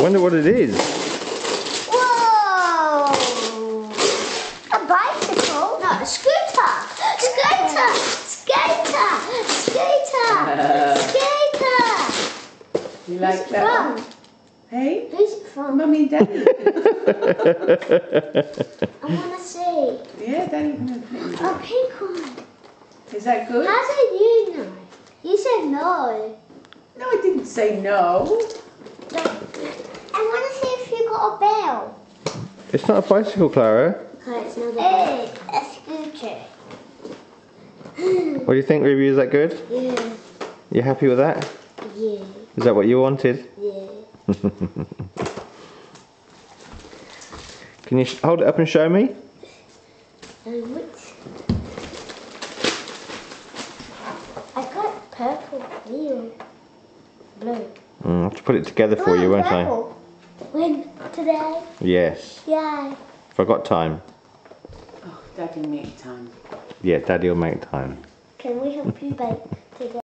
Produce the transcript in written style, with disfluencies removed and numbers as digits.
wonder what it is. Whoa! A bicycle? No, a scooter. Skater! Skater! Skater! Skater! You like Who's it that from? one? Hey? Who's it from? Mummy and Daddy. I want to see. Yeah, Daddy. A pink one. Is that good? How did you know? You said no. No, I didn't say no. I want to see if you got a bell. It's not a bicycle, Clara. Okay, it's not a bell. A scooter. What do you think, Ruby? Is that good? Yeah. You happy with that? Yeah. Is that what you wanted? Yeah. Can you hold it up and show me? Which? I got purple, blue, blue. I'll have to put it together for you, won't I? Purple. When? Today? Yes. Yeah. If I got time. Oh, Daddy make time. Yeah, Daddy will make time. Can we help you bake today?